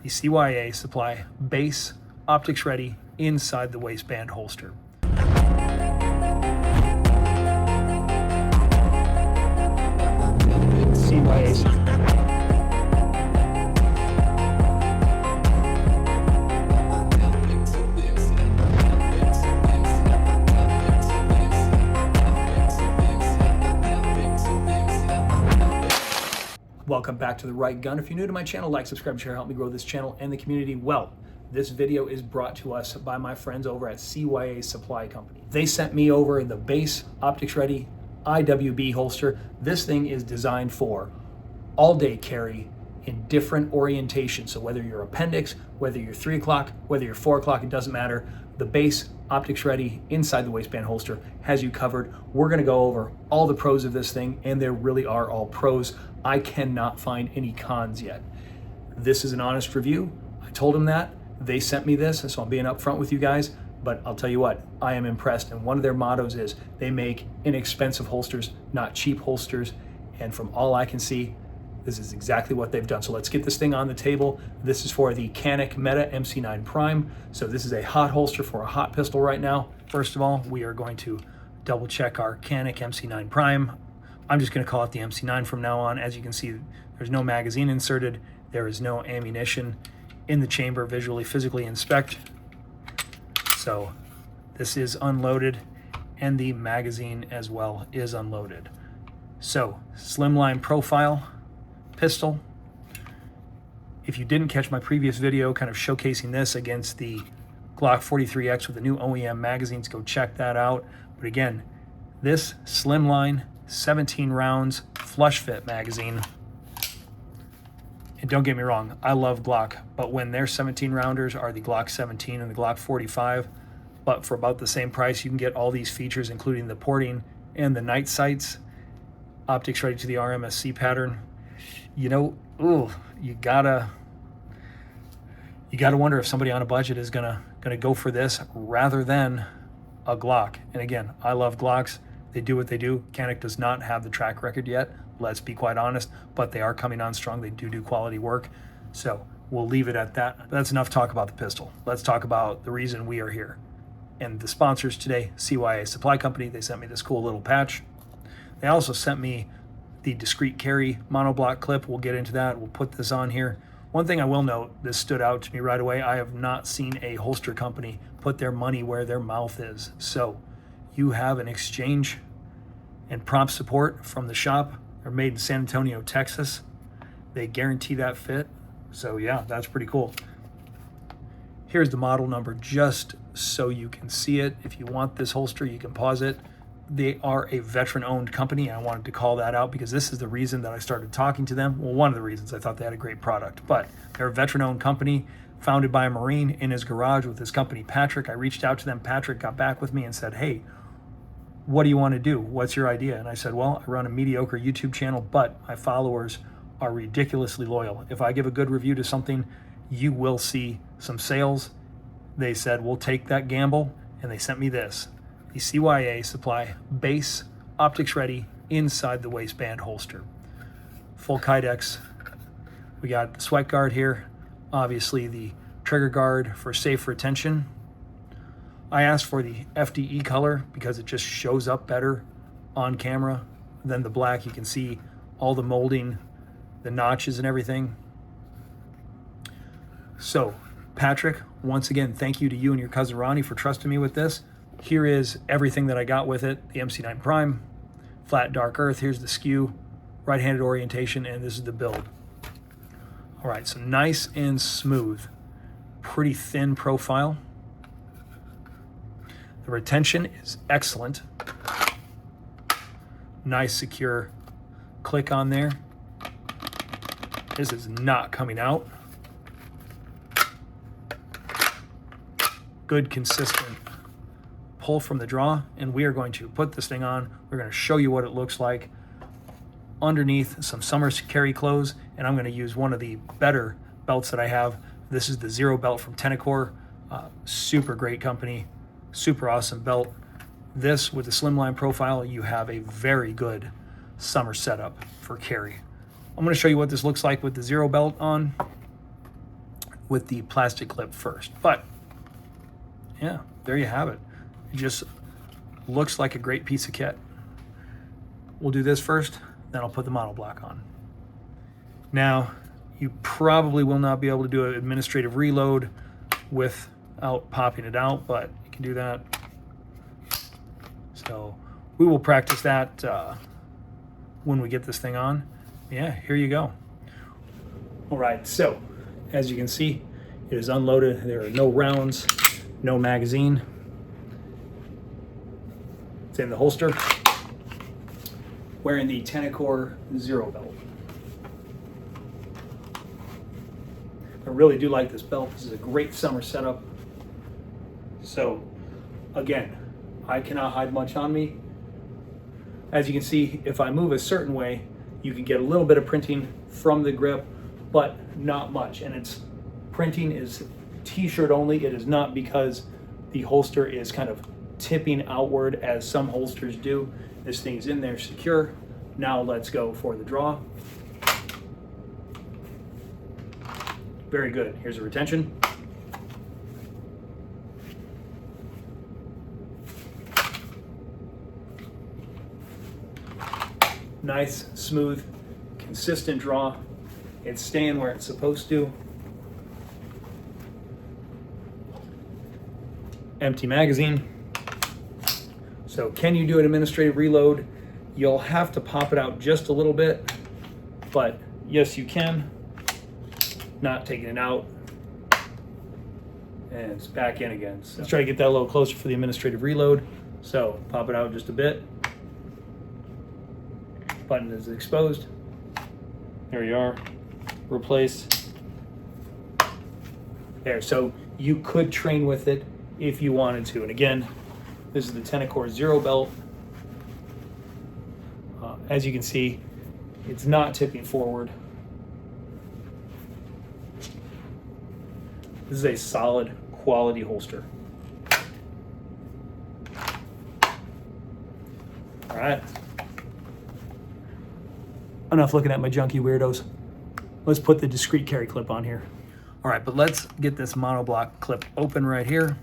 the CYA Supply base optics ready inside the waistband holster. CYA. Welcome back to The Right Gun. If you're new to my channel, like, subscribe, share, help me grow this channel and the community. Well, this video is brought to us by my friends over at CYA Supply Company. They sent me over the base optics ready IWB holster. This thing is designed for all day carry in different orientations. So whether you're appendix, whether you're 3 o'clock, whether you're 4 o'clock, it doesn't matter. The base optics ready inside the waistband holster has you covered. We're gonna go over all the pros of this thing, and there really are all pros. I cannot find any cons yet. This is an honest review. I told them that. They sent me this, so I'm being upfront with you guys, but I'll tell you what, I am impressed. And one of their mottos is they make inexpensive holsters, not cheap holsters. And from all I can see, this is exactly what they've done. So let's get this thing on the table. This is for the CANiK Mete MC9 Prime. So this is a hot holster for a hot pistol right now. First of all, we are going to double check our CANiK MC9 Prime. I'm just gonna call it the MC9 from now on. As you can see, there's no magazine inserted. There is no ammunition in the chamber. Visually, physically inspect. So this is unloaded, and the magazine as well is unloaded. So slimline profile pistol. If you didn't catch my previous video kind of showcasing this against the Glock 43X with the new OEM magazines, go check that out. But again, this slimline 17 rounds flush fit magazine. And don't get me wrong, I love Glock, but when their 17 rounders are the Glock 17 and the Glock 45, but for about the same price, you can get all these features, including the porting and the night sights, optics ready to the RMSC pattern. You know, you gotta wonder if somebody on a budget is gonna go for this rather than a Glock. And again, I love Glocks. They do what they do. CANiK does not have the track record yet, let's be quite honest, but they are coming on strong. They do quality work. So we'll leave it at that. That's enough talk about the pistol. Let's talk about the reason we are here. And the sponsors today, CYA Supply Company. They sent me this cool little patch. They also sent me the discreet carry monoblock clip. We'll get into that. We'll put this on here. One thing I will note, this stood out to me right away. I have not seen a holster company put their money where their mouth is. So you have an exchange and prompt support from the shop. They're made in San Antonio, Texas. They guarantee that fit. So yeah, that's pretty cool. Here's the model number just so you can see it. If you want this holster, you can pause it. They are a veteran-owned company. I wanted to call that out because this is the reason that I started talking to them. Well, one of the reasons. I thought they had a great product, but they're a veteran-owned company founded by a Marine in his garage with his company, Patrick. I reached out to them. Patrick got back with me and said, hey, what do you want to do? What's your idea? And I said, well, I run a mediocre YouTube channel, but my followers are ridiculously loyal. If I give a good review to something, you will see some sales. They said, we'll take that gamble, and they sent me this. The CYA Supply base optics ready inside the waistband holster. Full Kydex. We got the sweat guard here. Obviously the trigger guard for safe retention. I asked for the FDE color because it just shows up better on camera than the black. You can see all the molding, the notches and everything. So Patrick, once again, thank you to you and your cousin Ronnie for trusting me with this. Here is everything that I got with it. The MC9 Prime, flat dark earth. Here's the skew, right-handed orientation, and this is the build. All right, so nice and smooth. Pretty thin profile. The retention is excellent. Nice, secure click on there. This is not coming out. Good, consistent pull from the draw, and we are going to put this thing on. We're going to show you what it looks like underneath some summer carry clothes, and I'm going to use one of the better belts that I have. This is the Zero belt from CANiK. Super great company, super awesome belt. This, with the slimline profile, you have a very good summer setup for carry. I'm going to show you what this looks like with the Zero belt on. with the plastic clip first. But yeah, there you have it. It just looks like a great piece of kit. We'll do this first, then I'll put the monoblock on. Now, you probably will not be able to do an administrative reload without popping it out, but you can do that. So we will practice that when we get this thing on. Yeah, here you go. All right, so as you can see, it is unloaded. There are no rounds, no magazine. It's in the holster. Wearing the CANiK Zero belt. I really do like this belt. This is a great summer setup. So again, I cannot hide much on me. As you can see, if I move a certain way, you can get a little bit of printing from the grip, but not much. And its printing is t-shirt only. It is not because the holster is kind of tipping outward as some holsters do. This thing's in there secure. Now let's go for the draw. Very good. Here's a retention. Nice, smooth, consistent draw. It's staying where it's supposed to. Empty magazine. So can you do an administrative reload? You'll have to pop it out just a little bit, but yes, you can. Not taking it out. And it's back in again. So let's try to get that a little closer for the administrative reload. So pop it out just a bit. Button is exposed. There you are. Replace. There, so you could train with it if you wanted to. And again, this is the CANiK Zero belt. As you can see, it's not tipping forward. This is a solid quality holster. All right. Enough looking at my junky weirdos. Let's put the discreet carry clip on here. All right, but let's get this monoblock clip open right here.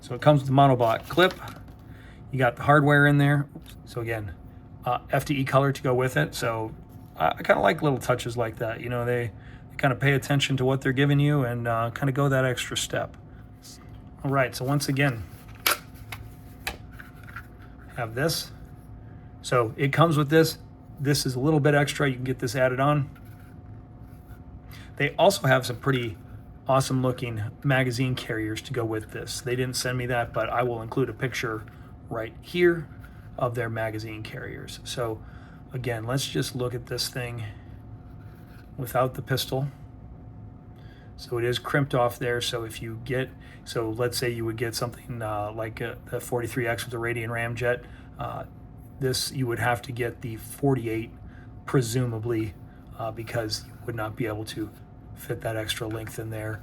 So it comes with the monoblock clip. You got the hardware in there. So again, FDE color to go with it. So I kind of like little touches like that. You know, they kind of pay attention to what they're giving you and kind of go that extra step. All right, so once again, have this. So it comes with this. This is a little bit extra. You can get this added on. They also have some pretty awesome looking magazine carriers to go with this. They didn't send me that, but I will include a picture right here of their magazine carriers. So again, let's just look at this thing without the pistol. So it is crimped off there. So if you get, so let's say you would get something like the 43X with the Radian ramjet, this you would have to get the 48 presumably because you would not be able to fit that extra length in there.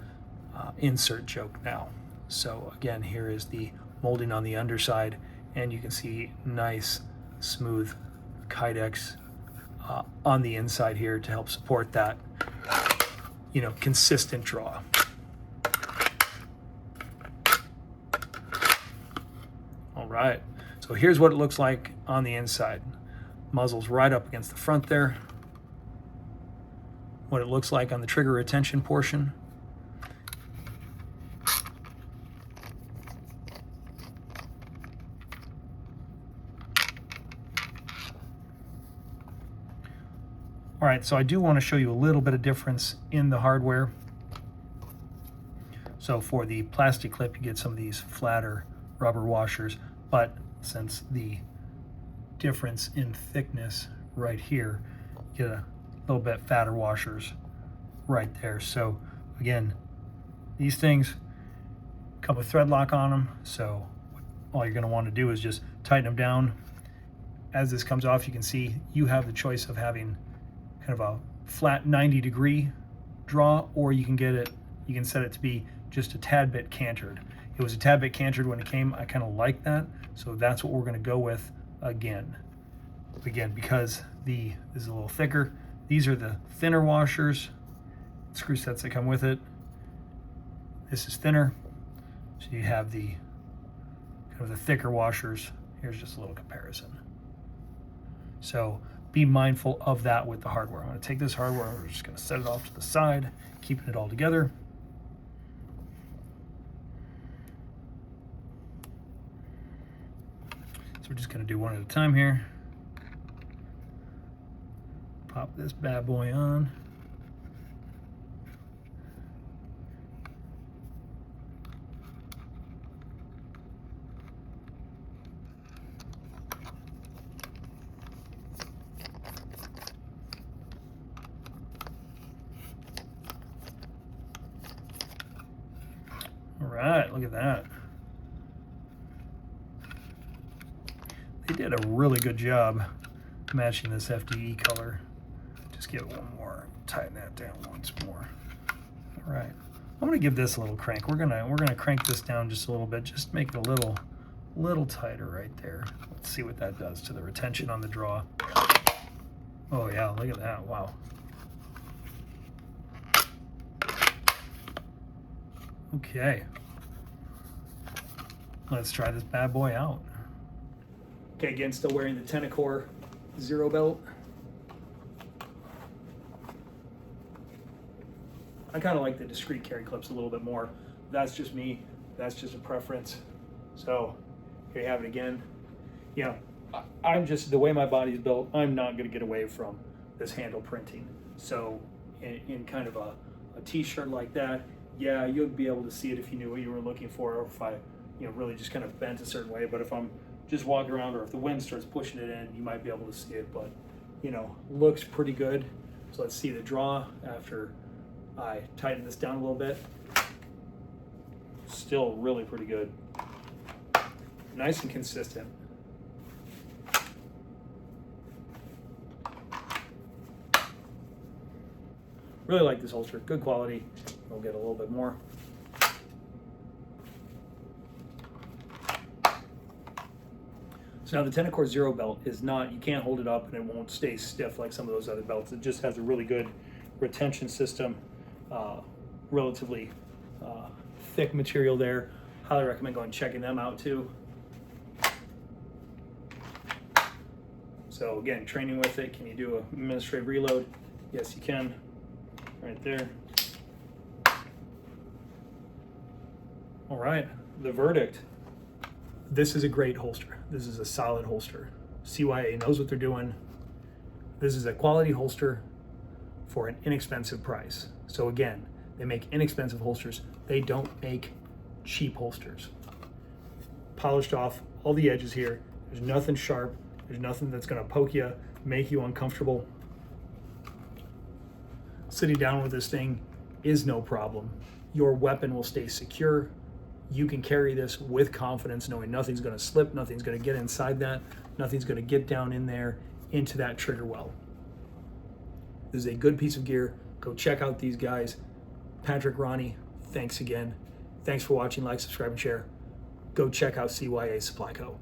Insert joke now. So again, here is the molding on the underside, and you can see nice smooth Kydex on the inside here to help support that, you know, consistent draw. All right, so here's what it looks like on the inside. Muzzle's right up against the front there. What it looks like on the trigger retention portion. All right, so I do want to show you a little bit of difference in the hardware. So for the plastic clip, you get some of these flatter rubber washers, but since the difference in thickness right here, you get a little bit fatter washers right there. So again, these things come with thread lock on them, so all you're going to want to do is just tighten them down. As this comes off, you can see you have the choice of having kind of a flat 90-degree draw, or you can get it, you can set it to be just a tad bit cantered. It was a tad bit cantered when it came. I kind of like that, so that's what we're going to go with again. Again, because this is a little thicker, these are the thinner washers, screw sets that come with it. This is thinner, so you have the kind of the thicker washers. Here's just a little comparison. So be mindful of that with the hardware. I'm going to take this hardware, we're just going to set it off to the side, keeping it all together. So we're just going to do one at a time here. Pop this bad boy on. All right, look at that. They did a really good job matching this FDE color. Just give it one more, tighten that down once more. All right, I'm gonna give this a little crank. We're gonna crank this down just a little bit, just make it a little tighter right there. Let's see what that does to the retention on the draw. Oh yeah, look at that, wow. Okay, let's try this bad boy out. Okay, again, still wearing the CANiK Zero belt. I kind of like the discrete carry clips a little bit more. That's just me, that's just a preference. So here you have it again. You know, I'm just, the way my body's built, I'm not gonna get away from this handle printing. So in kind of a t-shirt like that, yeah, you'll be able to see it if you knew what you were looking for, or if I, you know, really just kind of bent a certain way. But if I'm just walking around, or if the wind starts pushing it in, you might be able to see it. But, you know, looks pretty good. So let's see the draw after I tighten this down a little bit. Still really pretty good. Nice and consistent. Really like this holster, good quality. We'll get a little bit more. So now the CANiK Zero belt is not, you can't hold it up and it won't stay stiff like some of those other belts. It just has a really good retention system, relatively thick material there. Highly recommend going and checking them out too. So again, training with it, can you do an administrative reload? Yes, you can, right there. All right, the verdict. This is a great holster. This is a solid holster. CYA knows what they're doing. This is a quality holster for an inexpensive price. So again, they make inexpensive holsters. They don't make cheap holsters. Polished off all the edges here. There's nothing sharp. There's nothing that's gonna poke you, make you uncomfortable. Sitting down with this thing is no problem. Your weapon will stay secure. You can carry this with confidence, knowing nothing's gonna slip, nothing's gonna get inside that, nothing's gonna get down in there into that trigger well. This is a good piece of gear. Go check out these guys. Patrick, Ronnie, thanks again. Thanks for watching, like, subscribe, and share. Go check out CYA Supply Co.